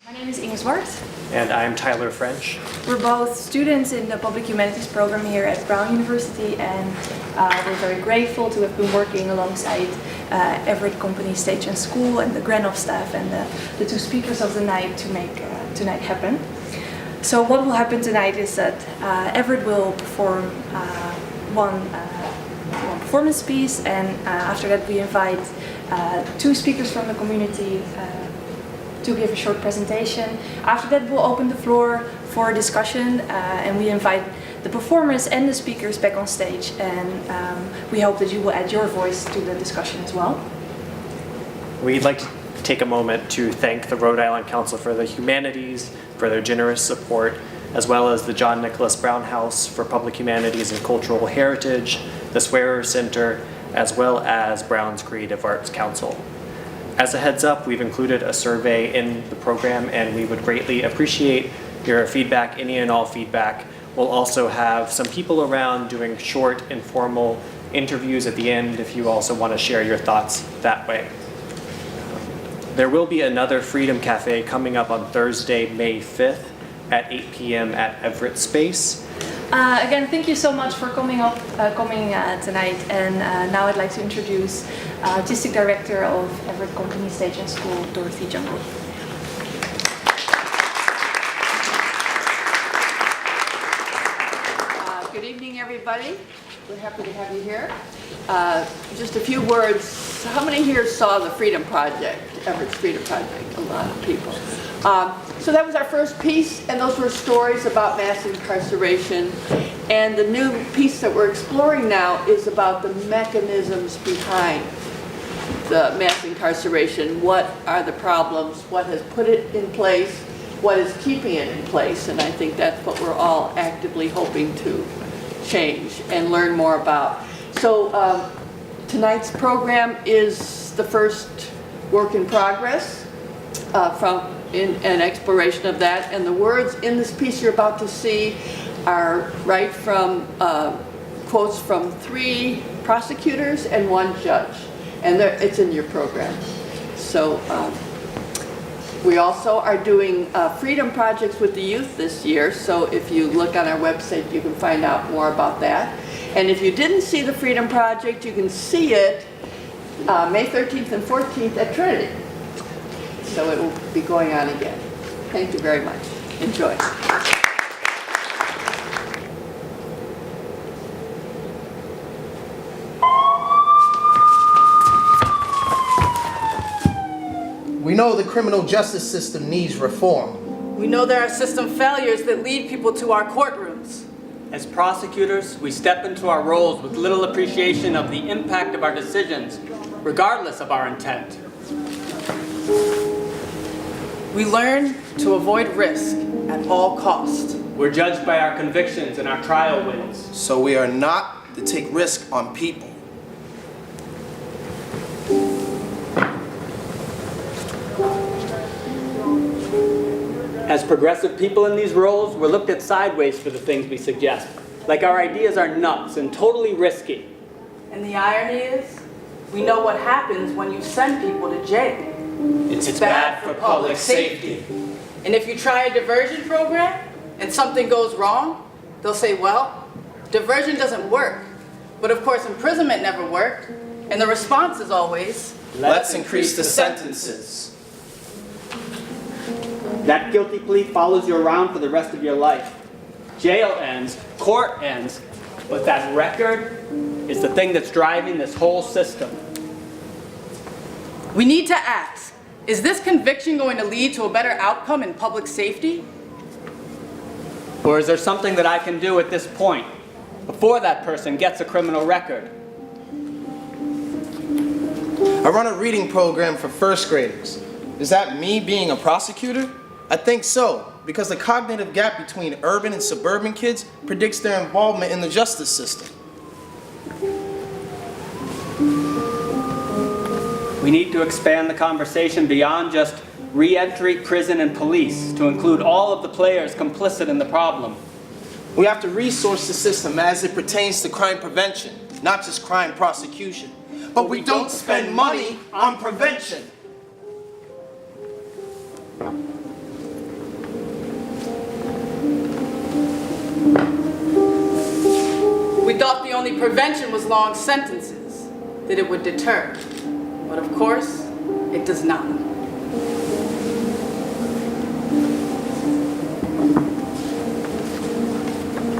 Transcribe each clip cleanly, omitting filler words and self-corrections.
My name is Inge Zwart. And I'm Tyler French. We're both students in the Public Humanities program here at Brown University, and we're very grateful to have been working alongside Everett Company Stage and School and the Granoff staff and the two speakers of the night to make tonight happen. So what will happen tonight is that Everett will perform one performance piece, and after that we invite two speakers from the community to give a short presentation. After that we'll open the floor for a discussion and we invite the performers and the speakers back on stage, and we hope that you will add your voice to the discussion as well. We'd like to take a moment to thank the Rhode Island Council for the Humanities for their generous support, as well as the John Nicholas Brown House for Public Humanities and Cultural Heritage, the Swearer Center, as well as Brown's Creative Arts Council. As a heads up, we've included a survey in the program, and we would greatly appreciate your feedback, any and all feedback. We'll also have some people around doing short, informal interviews at the end if you also want to share your thoughts that way. There will be another Freedom Cafe coming up on Thursday, May 5th at 8 p.m. at Everett Space. Again, thank you so much for coming tonight, and now I'd like to introduce Artistic Director of Everett Company Stage and School, Dorothy Jungle. Good evening, everybody. We're happy to have you here. Just a few words. How many here saw the Freedom Project, Everett's Freedom Project? A lot of people. So that was our first piece, and those were stories about mass incarceration. And the new piece that we're exploring now is about the mechanisms behind the mass incarceration. What are the problems? What has put it in place? What is keeping it in place? And I think that's what we're all actively hoping to change and learn more about. So tonight's program is the first work in progress from an exploration of that, and the words in this piece you're about to see are right from quotes from 3 prosecutors and 1 judge, and it's in your program. So we also are doing freedom projects with the youth this year, so if you look on our website you can find out more about that. And if you didn't see the Freedom Project, you can see it May 13th and 14th at Trinity. So it will be going on again. Thank you very much. Enjoy. We know the criminal justice system needs reform. We know there are system failures that lead people to our courtrooms. As prosecutors, we step into our roles with little appreciation of the impact of our decisions, regardless of our intent. We learn to avoid risk at all costs. We're judged by our convictions and our trial wins. So we are not to take risk on people. As progressive people in these roles, we're looked at sideways for the things we suggest, like our ideas are nuts and totally risky. And the irony is, we know what happens when you send people to jail. It's bad for public safety. And if you try a diversion program and something goes wrong, they'll say, well, diversion doesn't work. But of course, imprisonment never worked. And the response is always, let's increase the sentences. That guilty plea follows you around for the rest of your life. Jail ends, court ends, but that record is the thing that's driving this whole system. we need to ask, is this conviction going to lead to a better outcome in public safety? Or is there something that I can do at this point, before that person gets a criminal record? I run a reading program for first graders. Is that me being a prosecutor? I think so, because the cognitive gap between urban and suburban kids predicts their involvement in the justice system. We need to expand the conversation beyond just re-entry, prison, and police to include all of the players complicit in the problem. We have to resource the system as it pertains to crime prevention, not just crime prosecution. But we don't spend money on prevention. only prevention was long sentences, that it would deter. But of course, it does not.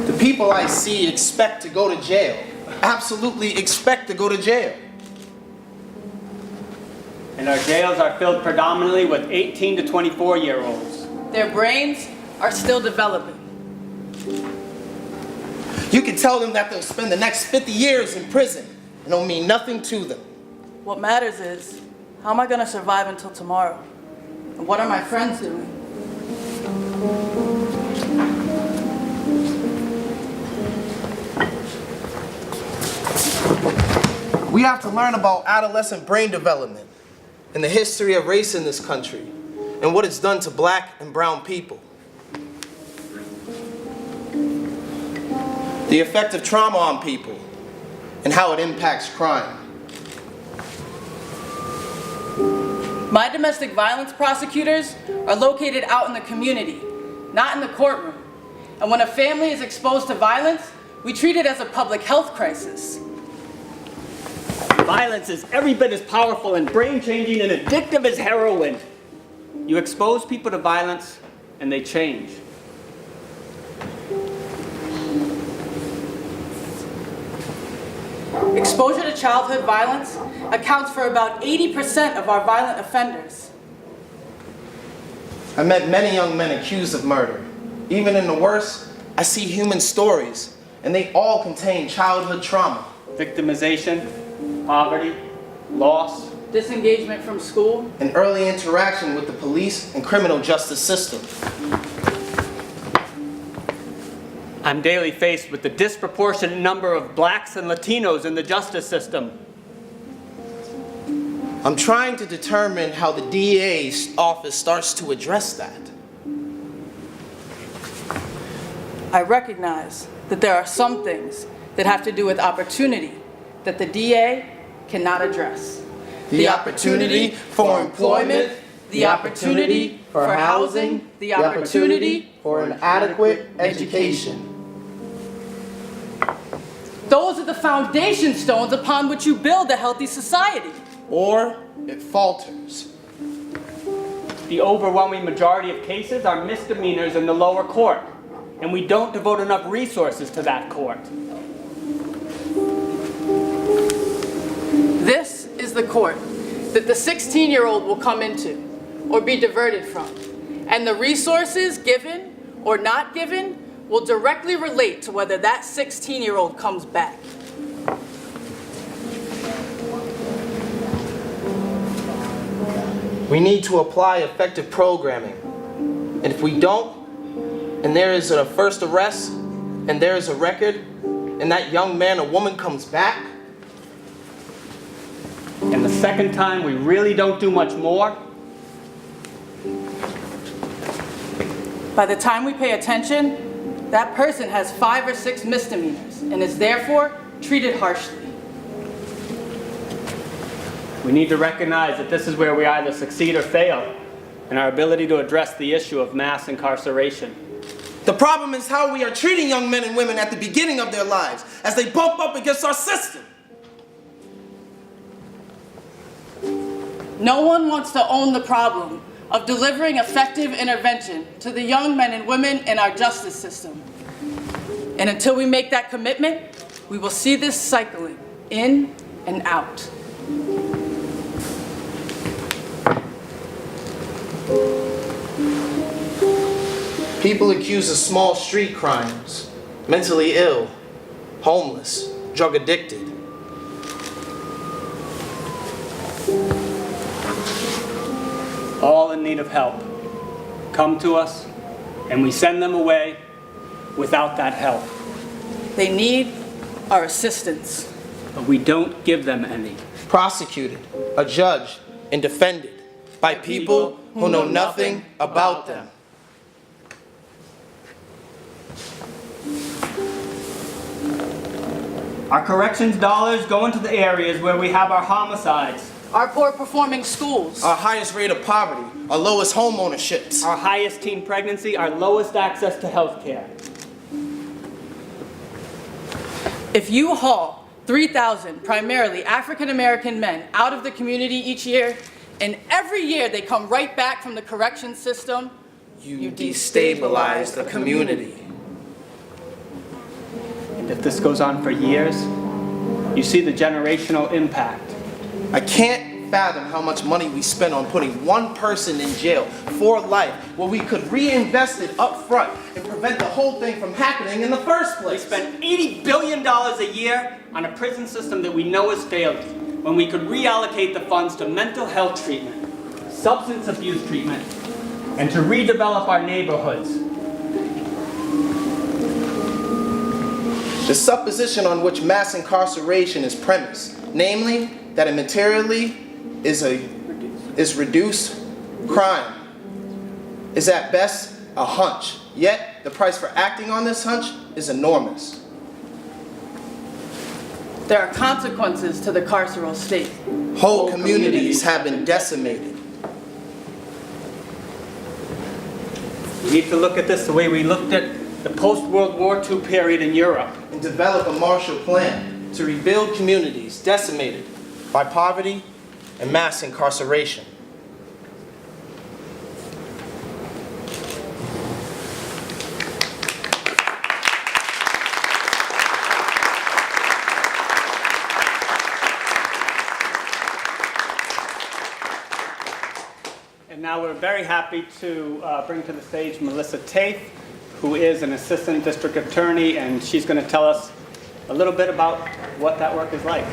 The people I see expect to go to jail. Absolutely expect to go to jail. And our jails are filled predominantly with 18 to 24-year-olds. Their brains are still developing. You can tell them that they'll spend the next 50 years in prison, and it'll mean nothing to them. What matters is, how am I going to survive until tomorrow? And what are my friends doing? We have to learn about adolescent brain development and the history of race in this country and what it's done to black and brown people. The effect of trauma on people and how it impacts crime. My domestic violence prosecutors are located out in the community, not in the courtroom. And when a family is exposed to violence, we treat it as a public health crisis. Violence is every bit as powerful and brain-changing and addictive as heroin. You expose people to violence, and they change. Exposure to childhood violence accounts for about 80% of our violent offenders. I met many young men accused of murder. Even in the worst, I see human stories, and they all contain childhood trauma. Victimization, poverty, loss, Disengagement from school, And early interaction with the police and criminal justice system. I'm daily faced with the disproportionate number of blacks and Latinos in the justice system. I'm trying to determine how the DA's office starts to address that. I recognize that there are some things that have to do with opportunity that the DA cannot address. The opportunity for employment, the opportunity for housing, the opportunity for an adequate education. Those are the foundation stones upon which you build a healthy society. Or it falters. The overwhelming majority of cases are misdemeanors in the lower court, and we don't devote enough resources to that court. This is the court that the 16-year-old will come into or be diverted from. And the resources given or not given will directly relate to whether that 16-year-old comes back. We need to apply effective programming. And if we don't, and there is a first arrest, and there is a record, and that young man or woman comes back, And the second time we really don't do much more, By the time we pay attention, that person has 5 or 6 misdemeanors and is therefore treated harshly. we need to recognize that this is where we either succeed or fail in our ability to address the issue of mass incarceration. the problem is how we are treating young men and women at the beginning of their lives as they bump up against our system. No one wants to own the problem of delivering effective intervention to the young men and women in our justice system. And until we make that commitment, we will see this cycling in and out. People accused of small street crimes, mentally ill, homeless, drug addicted. All in need of help come to us, and we send them away without that help. They need our assistance. But we don't give them any. Prosecuted, adjudged, and defended by people who know nothing about them. Our corrections dollars go into the areas where we have our homicides, Our poor performing schools. Our highest rate of poverty, our lowest home ownerships. our highest teen pregnancy, our lowest access to health care. If you haul 3,000 primarily African American men out of the community each year, and every year they come right back from the correction system, You destabilize the community. And if this goes on for years, you see the generational impact. I can't fathom how much money we spend on putting one person in jail for life, where we could reinvest it up front and prevent the whole thing from happening in the first We place. spend $80 billion a year on a prison system that we know is failing, when we could reallocate the funds to mental health treatment, substance abuse treatment, and to redevelop our neighborhoods. The supposition on which mass incarceration is premised, namely that it materially is reduced crime, is at best a hunch. Yet the price for acting on this hunch is enormous. there are consequences to the carceral state. Whole communities have been decimated. We need to look at this the way we looked at the post-World War II period in Europe. And develop a Marshall Plan to rebuild communities decimated by poverty and mass incarceration. And now we're very happy to bring to the stage Melissa Tafe, who is an assistant district attorney, and she's going to tell us a little bit about what that work is like.